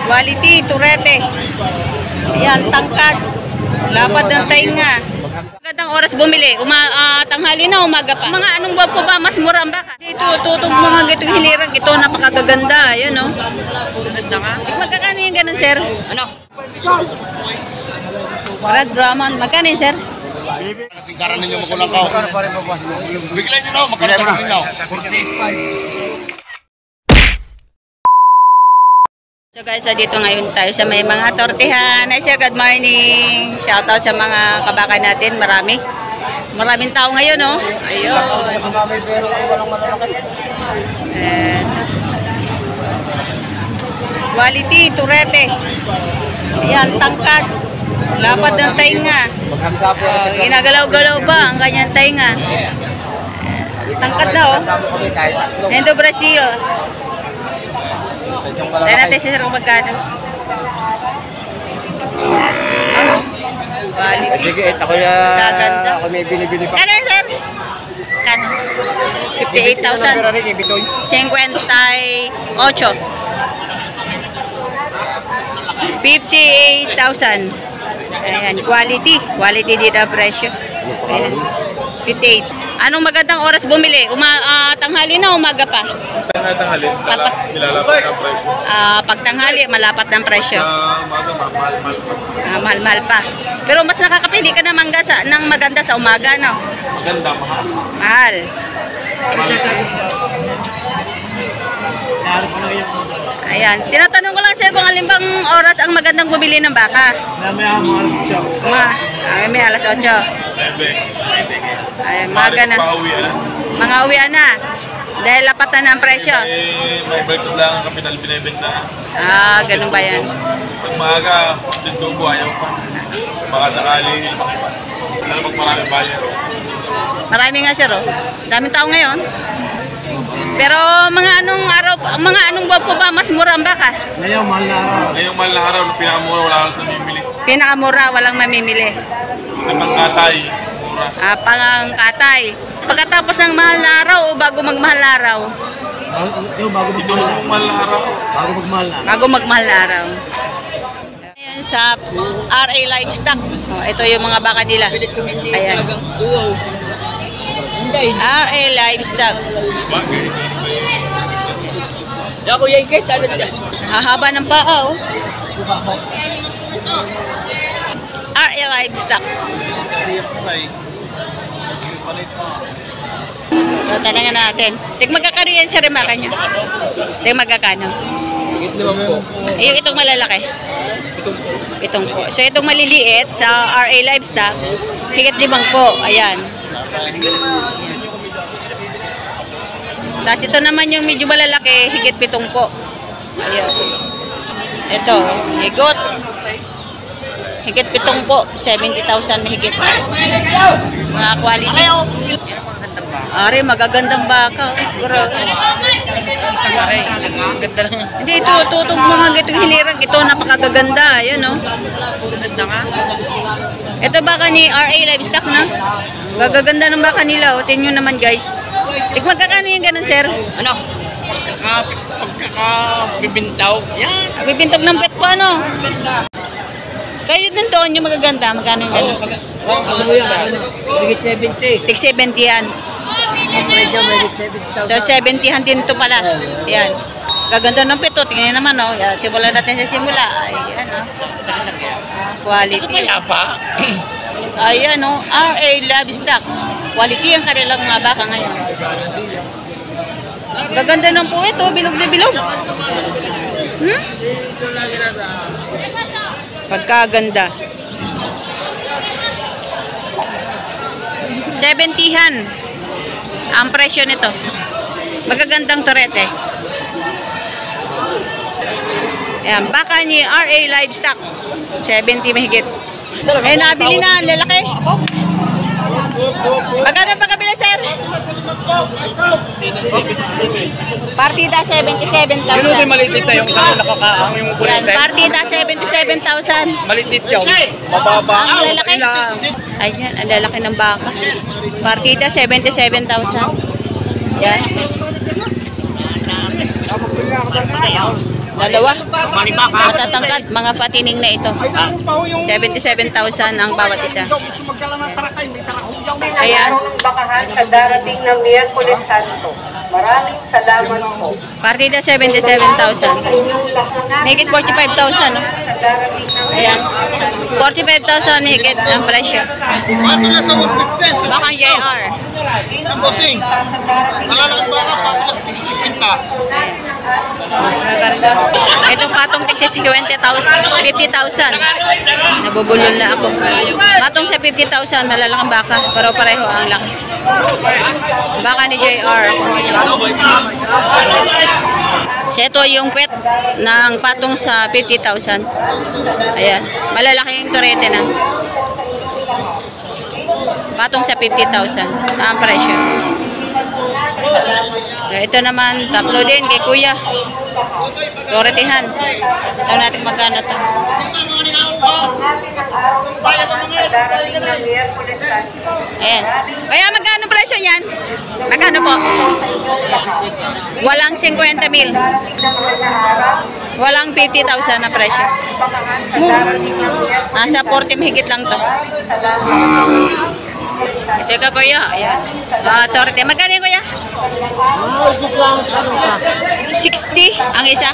Quality, turete. Ayan, tangkad. Lapad ng tainga. Magandang oras bumili. Tanghali na, umaga pa. Mga anong buwan po ba mas mura ang baka? Dito, tutog mga gitong hilirang. Ito, napakagaganda. Ayan, o. Gaganda nga. Magkakano yung ganun, sir? Ano? Red Brahman. Magkano yun, sir? Singkaran ninyo magulang ka. Biglan nyo na, magkano ninyo? 48.5. So guys, dito ngayon tayo sa may mga tortihan. Hi sir, good morning. Shoutout sa mga kabakan natin. Maraming tao ngayon, no? Ayun. Quality, turete. Ayan, tangkad. Lapad ng tainga. Ginagalaw-galaw ba ang kanyang tainga? Tangkad na, oh. Nendo Brazil. Tayo natin si sir kung magkano. Sige, ako na. Gaganda. Ako may binibili pa. Ano yun, sir? Kano? 58,000. 58,000. 58,000. Ayan, quality. Quality dito ang presyo. Ayan. 58. Anong magandang oras bumili? Tanghali na, umaga pa? Tanghali, nilalapat ang presyo. Pag tanghali, malapat ng presyo. Sa umaga, mahal-mahal pa. Mahal-mahal pa. Pero mas nakakapili ka ng maganda sa umaga, no? Maganda, mahal. Mahal. Ayan. Tinatanong ko lang sir kung alimbang oras ang magandang bumili ng baka. May alas 8. Ayan, maga na. Mga uwian na. Dahil lapatan na ang presyo. May balik lang ang kapital binibenta. Ganun ba yan? Pag maaga, tintubo, ayaw pa. Baka sakali, lalo pag maraming bayan. Marami nga sir, oh. Daming tao ngayon. Pero mga anong buwan po ba mas mura ang baka? Ngayong mahal na araw, pinakamura, wala ka sa mamimili. Pinakamura, walang mamimili. Ito pangkatay, mura. Pangkatay. Pagkatapos ng mahal na araw o bago magmahal na araw? Bago magmahal na araw. Ayan sa RA Livestock. Ito yung mga baka nila. Ayan. RA Livestock. Hahaba ng paa, oh. RA Livestock. So, tanangan natin. Magkakano yan sa remaka nyo? Magkakano? Yung itong malalaki? 7 po. So, itong maliliit sa RA Livestock, higit 5 po. Ayan. Tapos ito naman yung medyo malalaki, higit 7 po. Ayan. Ito, higot. Higit 7 po. 70,000 higit. Mga quality. Ari, magagandang baka. Siguro. Isang aray. Ganda lang. Hindi, ito. Tutog mga gitong hilirang. Ito, napakagaganda. Ayan, no? Ganda nga. Ito baka ni RA Livestock, na? Gagaganda ng baka nila. O, tingnan nyo naman, guys. Magkakano yung ganun, sir? Ano? Pagkakabibintaw. Yan. Bibintog ng pet po, ano? Kayo din doon yung magaganda. Magkano yung ganun? Ano yan? Higit 70. Tig 70 yan. So, 70 din ito pala. Yan. Gaganda ng pito. Tingnan naman, oh. Yan. Simulan natin sa simula. Ayan, oh. Quality. Kaya pa? Ayan, oh. RA Livestock. Quality ang kanilang mga baka ngayon. Gaganda ng po ito. Bilog na bilog. Pagkaganda. 70-han ang presyo nito. Magagandang turete. Ayan, baka ni RA Livestock. 70 mahigit. Eh, nabili na ang lalaki. Magkano pagkabili, sir? Partida 77,000. Ano may malitit na yung isang nakakaang yung Yan, kulite? partida 77,000. Malitit yun. Mababa. Ang lalaki. Ayan, ang lalaki ng baka. Partida 77,000. Yan. Dalawa. Matatangkad, mga patining na ito. 77,000 ang bawat isa. Ayan. Bakahan sa darating na Miyerkules Santo. Maraming salamat po. Partida 77,000. Higit 45,000. No? Ayan. 45,000 higit ang presyo. Patulas sa 150. Bakang JR. Ang bossing. Malalakang baka, patulas 50. Gagarga. Itong patong tigsa 50,000. Nabubulol na ako. Patong sa 50,000, malalakang baka. Pero pareho ang laki. Baka ni JR. So ito yung kwet ng patong sa 50,000. Ayan. Malalaking turete na. Patong sa 50,000 ang presyo. Ito naman, tatlo din kay Kuya. Turetehan. Ito natin magkano ito. Ayan. Kaya magkano presyo niyan? Magkano po? Walang 50,000. Walang 50,000 na presyo. Nasa 40 higit lang to. Ito ka Kuya. Ayan. Torte. Magkano yun Kuya? 60 ang isa.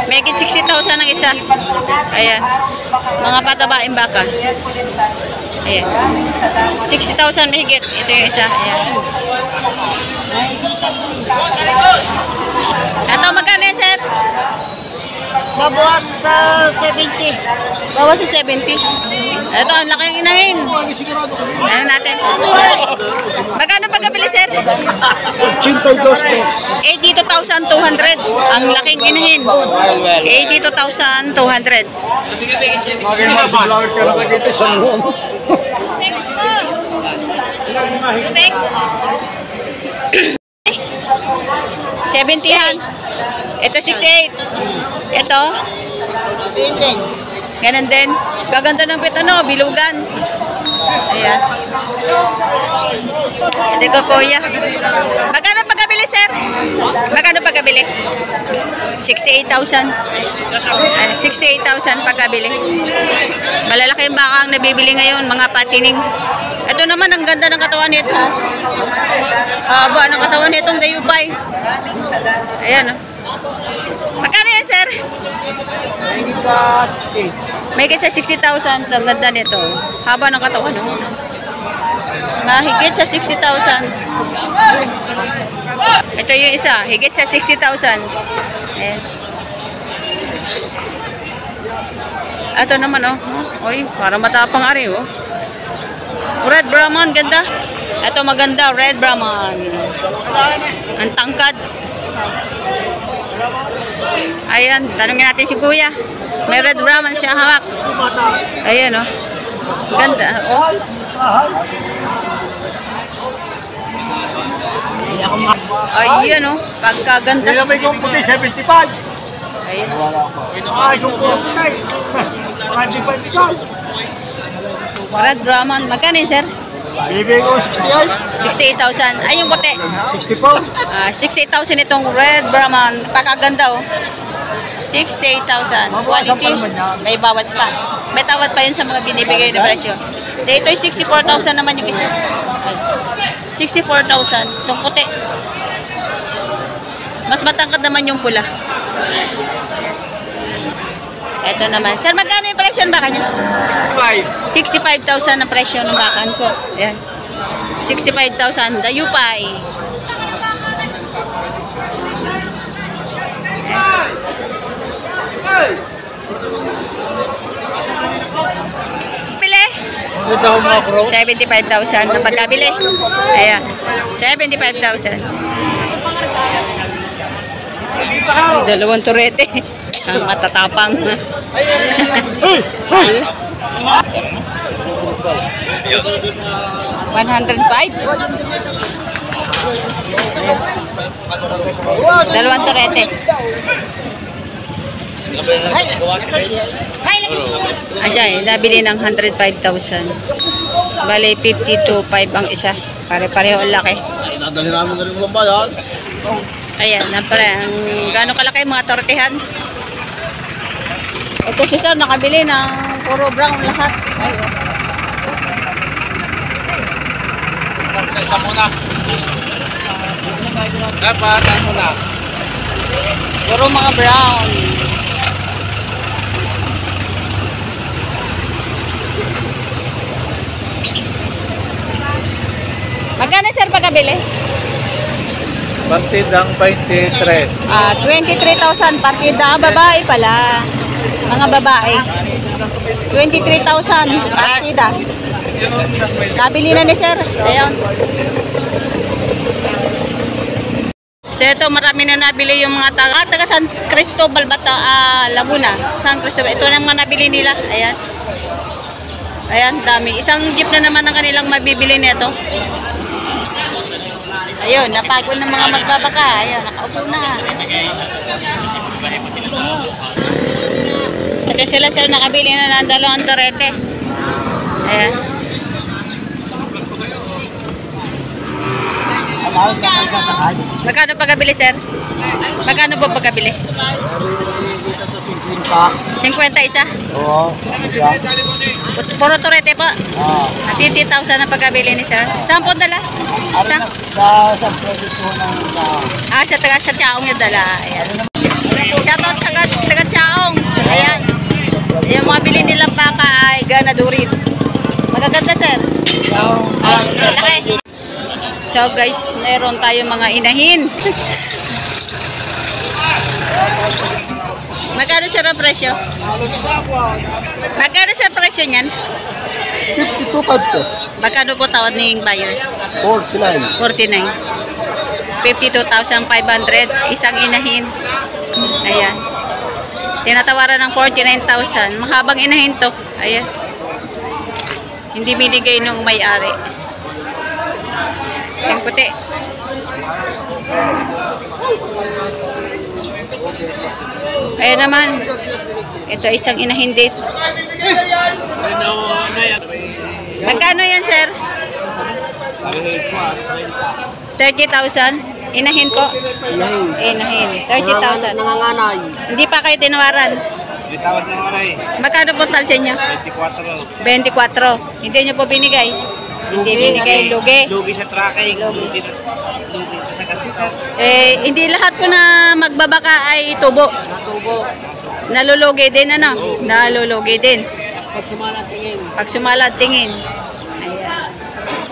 May 60,000 ang isa. Ayan. Mga patabaing baka. Ayan. 60,000 mahigit. Ito yung isa. Ayan. Ito magkano yan sir? Babawas sa 70. Bawas sa 70. Ito, ang laki ng inahin. Ano natin? Magkano pagkabili, sir? 82,200. Ang laking inahin. 82,200. Maging mag-vlogger ka na nakita sa noon. Tutek. 70-han. Ito 68. Ito. Ganun din. Gaganda ng pito, no? Bilugan. Ayan. Ito ko, Kuya. Magkano pagkabili, sir? Magkano pagkabili? 68,000. 68,000 pagkabili. Malalaki yung baka ang nabibili ngayon, mga patining. Ito naman, ang ganda ng katawan nito. Haba ng katawan nitong dayupay. Ayan, oh. Magkano yan, sir? Higit sa 60. May higit sa 60,000. Ang ganda nito. Haba ng katawan, no? Mahigit sa 60,000. Ito yung isa. Higit sa 60,000. Ayan. Ito naman, oh. Uy, parang matapang ari, oh. Red Brahman, ganda. Ito maganda, Red Brahman. Ang tangkad. Ayan, tanungin natin si Kuya. May Red Brahman siya hawak. Ayan, oh. Ganda, oh. Ayan, oh. Pagkaganda. Hindi na may kumputi, 75. Ayan. Ay, kumputi. 25. Red Brahman. Magkano yun, sir? Bibig ko 68. 68,000. Ay, yung puti. 64. 68,000 itong Red Brahman. Pagkaganda, oh. 68,000. Quality. May bawas pa. May tawad pa yun sa mga binibigay na presyo. Dito ay 64,000 naman yung isa. 64,000. Itong puti. Mas matangkad naman yung pula. Ito naman. Sir, magkano yung presyo ng baka niya? 65,000 ang presyo ng baka. So, ayan. 65,000. Dayupay. Pili? 75,000 ang pagkabili. Ayan. 75,000. Dalawang turete. Ang matatapang. 105. Dalawang turete. Asya eh, nabili ng 105,000. Bale, 52,500 ang isa. Pare-pareho ang laki. Nadali namin na rin walang bayan. Ayan, ang gano'ng kalaki mga tortehan? Ito si Sir, nakabili ng puro brown lahat. Ayun. Isa muna. Dapat, ano na? Puro mga brown. Magkano sir pagkabili? Partidang 23. 23,000 partida. Babae pala. Mga babae. 23,000 partida. Nabili na ni sir. Ayun. So ito, marami na nabili yung mga taga San Cristobal, Laguna. San Cristobal. Ito na mga nabili nila. Ayan. Ayan, dami. Isang jeep na naman ang kanilang mabibili nito. Ayun, napagod ng mga magbabaka. Ayun, nakaupo na. Ito sila sir, nakabili na ng 2 torete. Ayan. Magkano pagkabili sir? Magkano po pagkabili? 50 isa? Oo. Puro torete po? 50,000 na pagkabili ni sir. Saan po dala? Sa presis po ng Sa Chaong yung dala. Ayan. Shoutout sa taga Chaong. Ayan. Yung mga bili nilang baka ay ganadurin. Magaganda sir. Malaki. So guys, meron tayong mga inahin. Magkano sir ang presyo? Magkano sir presyo niyan? 52,500. Magkano po tawad ng buyer? 49. 49. 52,500. Isang inahin. Ayan. Tinatawaran ng 49,000. Mahabang inahin to. Ayan. Hindi binigay nung may-ari. Yung puti. Ayan naman. Ito isang inahin din. Magkano yan, sir? 30,000? Inahin po? Inahin. 30,000. Nanganganay. Hindi pa kayo tinawaran? Itawad na nga rin. Magkano po talsin nyo? 24. 24. Hindi nyo po binigay? Hindi binigay. Lugi. Lugi sa tracking. Lugi sa gasito. Hindi lahat po na magbabaka ay tubo. Nalulugi din, ano? Nalulugi din. Pag sumalat, tingin. Ayan.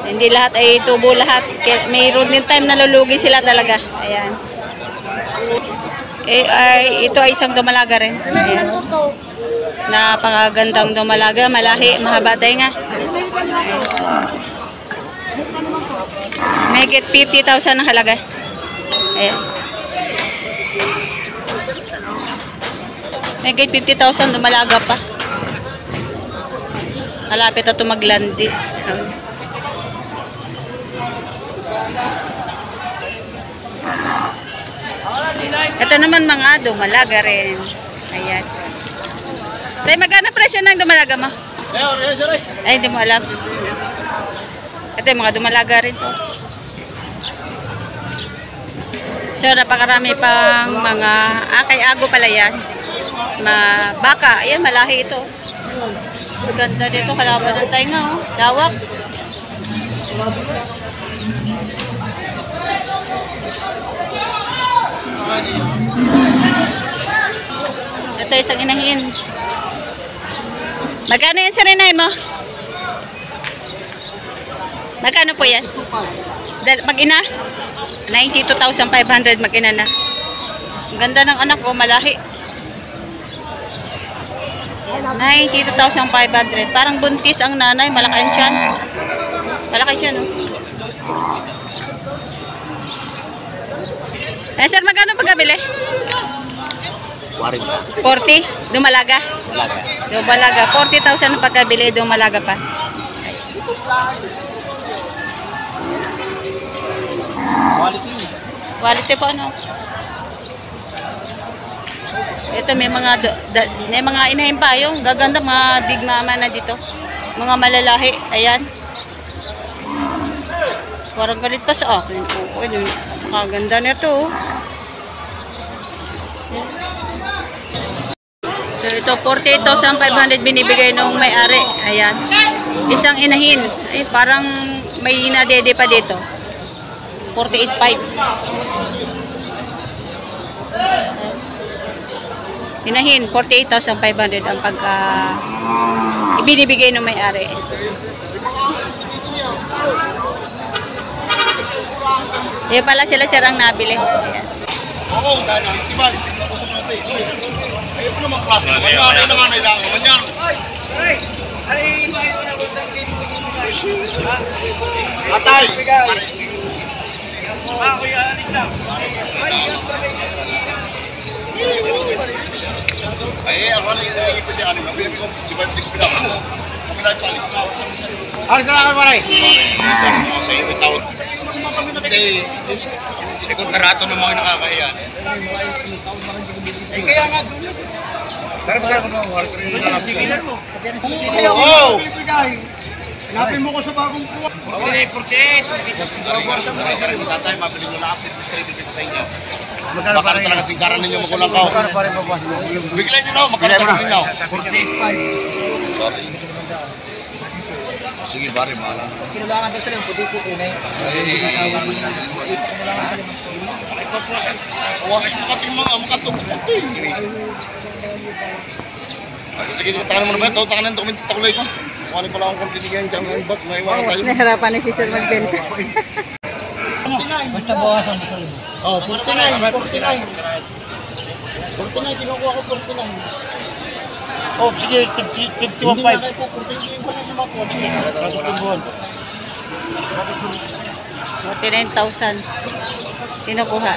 Hindi lahat ay tubo lahat. Mayroon din time nalulugi sila talaga. Ayan. Ito ay isang dumalaga rin. Ayan. Napakagandang dumalaga. Malahi, mahaba tayo nga. May get 50,000 ang halaga. Ayan. May get 50,000 dumalaga pa. Malapit na ito maglandi. Ito naman mga dumalaga rin. Ayan. Tay, magkano presyo ng dumalaga mo? Ay, hindi mo alam. Ito yung mga dumalaga rin to. So, napakarami pang mga akay-ago pala yan. Baka. Ayan, malahi ito. Ganda dito. Kalaban ng tainga. Oh. Lawak. Ito isang inahin. Magkano yan sa inahin mo? Magkano po yan? Mag-ina? 92,500 mag-ina na. Ang ganda ng anak ko, malahi. 92,500. Parang buntis ang nanay, malaki ang tiyan. Malaki siya, no? Eh, sir, magkano pagkabili? 40? Dumalaga? Dumalaga. 40,000 ang pagkabili, dumalaga pa. Quality po, ano? Ito may mga inahin pa yung gaganda, mga big mama na dito. Mga malalahi, ayan. Parang galit pa sa akin. Okay, nakaganda nito. So ito 48,500 binibigay nung may-ari. Ayan. Isang inahin. Ay, parang may nadede pa dito. 48,500. Inahin 48,500 ang pagka ibinibigay ng may-ari. Kaya pala sila sir ang nabili. Ayan. Oo, dahil ang iba, nakusok natin. Ayoko naman klase. Ano na nga nailangan naman yan. Atay! Ay, ako na yung nalingipin niya. Ano, di ba yung pinaka mo? Kami na yung alis na. Alis na lang pare! Sa iyo, itaw. Hindi. Hindi kong karato ng mga nakakahiya. Eh, kaya nga doon. Pero Oo! Hanapin mo ko sa bagong kuwa. Okay, 48. Tatay, mabili mo na ako. 3 sa inyo. Baka na talaga singkaran ninyo magulang ko. Magkano pa rin babas mo? Biglan nyo na, magkano sa ninyo? 48.5. Sorry. Sige, bari, mahala. Kinulangan daw sila yung puti po kunay. Kawasan mo kating mga makatungkuti. Sige, tangan mo na ba ito? Tangan ng dokumento takulay ko. Kuhanin ko lang akong kontinigyan dyan. Naiwanan tayo. Nahirapan na si sir magbenta. Basta bawasan mo sa'yo. Oh, 49. 49, kinukuha ko 49. Oh, sige, 51.5. 49,000. Kinukuha.